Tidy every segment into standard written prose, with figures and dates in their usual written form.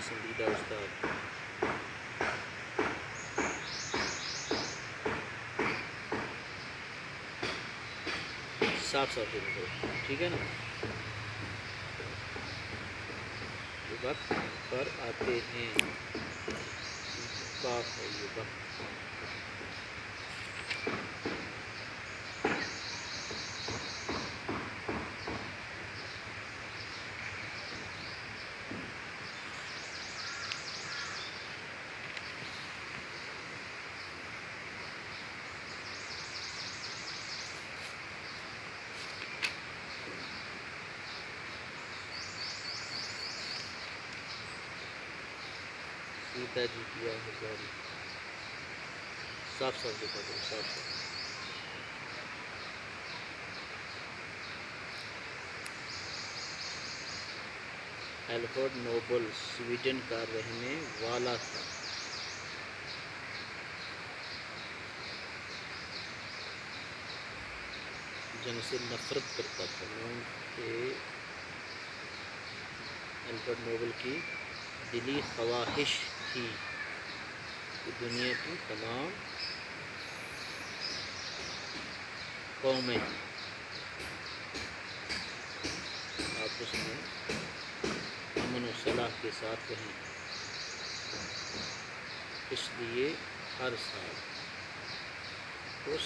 پسندیدہ استاد۔ صاف صاف دیکھو، ٹھیک ہے نا؟ وقت پر آتے ہیں، کاف ہے یہ وقت۔ سیتا جی کیا ہے جاری، صاف صاف دیکھا کرو، صاف صاف۔ الفریڈ نوبل سویڈن کا رہنے والا تھا۔ جنگ سے نفرت کرتا تھا۔ نون کہ الفریڈ نوبل کی دلی خواہش تھی کہ دنیا کی تمام قومیں آپس میں امن و صلاح کے ساتھ رہیں، اس لیے ہر سال اس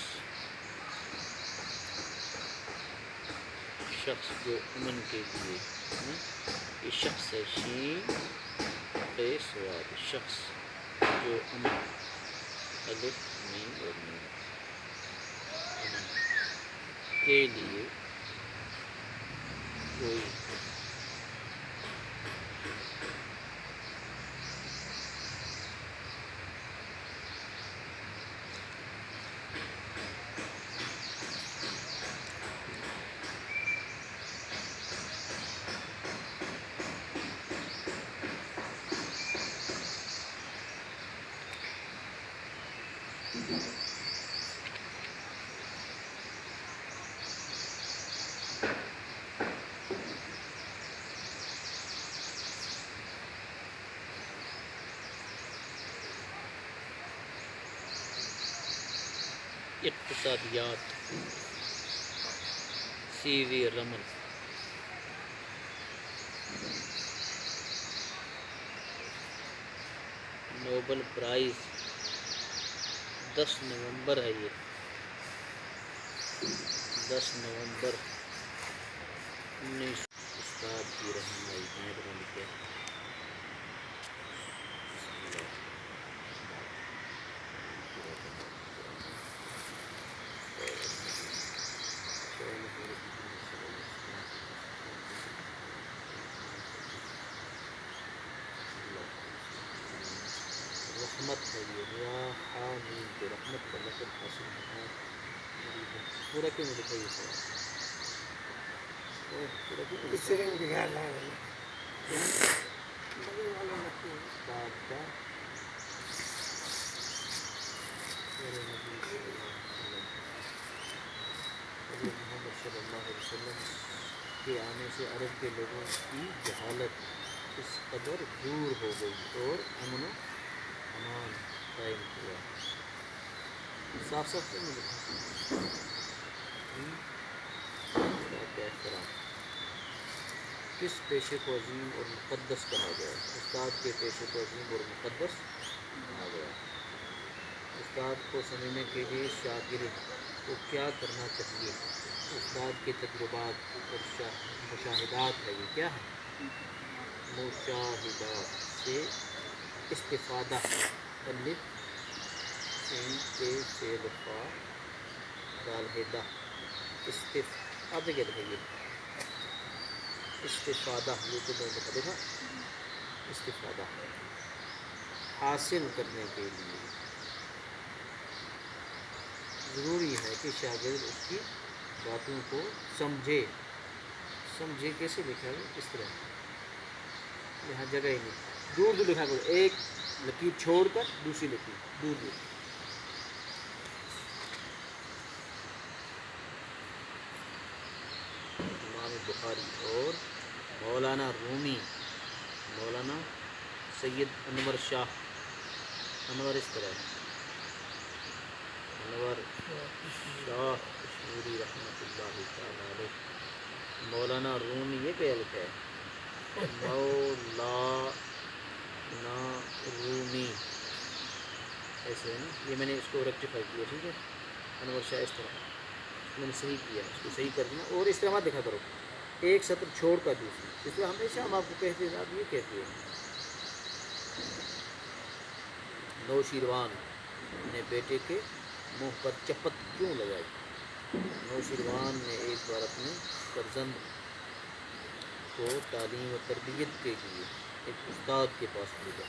شخص جو امن کے لیے یہ شخص ہے، شین قے سواد، شخص جو امن، الف میم اور میم، امن کے لیے کوئی اقتصادیات، سی وی رمن۔ نوبل پرائز 10 نومبر ہے، یہ 10 نومبر 1900۔ استاد کی رہنمائی مہربانی کیا ہے۔ رحمت ہے یہ، یا حامین کے رحمت کا لقب حاصل ہے۔ پورا کیوں نہیں لکھا یہ سوال؟ پورا کیوں نہیں اس رنگ بگاڑ رہا ہے استاد کا میرے نبی محمد صلی اللہ علیہ وسلم کے آنے سے عرب کے لوگوں کی جہالت اس قدر دور ہو گئی اور امن و امان قائم ہوا۔ صاف صاف سے مجھے استاد کا احترام، کس پیشے کو عظیم اور مقدس کہا گیا؟ استاد کے پیشے کو عظیم اور مقدس کہا گیا۔ استاد کو سمجھنے کے لیے شاگرد کو کیا کرنا چاہیے؟ استاد کے تجربات اور مشاہدات ہے، یہ کیا ہے؟ مشاہدات سے استفادہ، الف سین کے سے لفا دال ہدا، آپ نے کیا لکھا یہ استفادہ، یہ تو میں نے دیکھا استفادہ حاصل کرنے کے لیے ضروری ہے کہ شاگرد اس کی باتوں کو سمجھے۔ سمجھے کیسے لکھا ہے؟ اس طرح، یہاں جگہ ہی نہیں، دور دور لکھا کرو، ایک لکیر چھوڑ کر دوسری لکیر دور دور۔ امام بخاری اور مولانا رومی، مولانا سید انور شاہ، انور اس طرح ہے، انور شاہ کشمیری رحمۃ اللہ تعالیٰ علیہ، مولانا رومی، یہ کیا لکھا ہے؟ مولانا رومی ایسے ہے نا، یہ میں نے اس کو ریکٹیفائی کیا، ٹھیک ہے، انور شاہ اس طرح میں نے صحیح کیا، اس کو صحیح کر دینا، اور اس طرح مت لکھا کرو ایک سطر چھوڑ کر دوسری، اس طرح ہمیشہ ہم آپ کو کہتے ہیں، آپ یہ کہتے ہیں نوشیروان نے بیٹے کے منہ پر چپت کیوں لگائی؟ نوشیروان نے ایک بار اپنے فرزند کو تعلیم و تربیت کے لیے ایک استاد کے پاس بھیجا،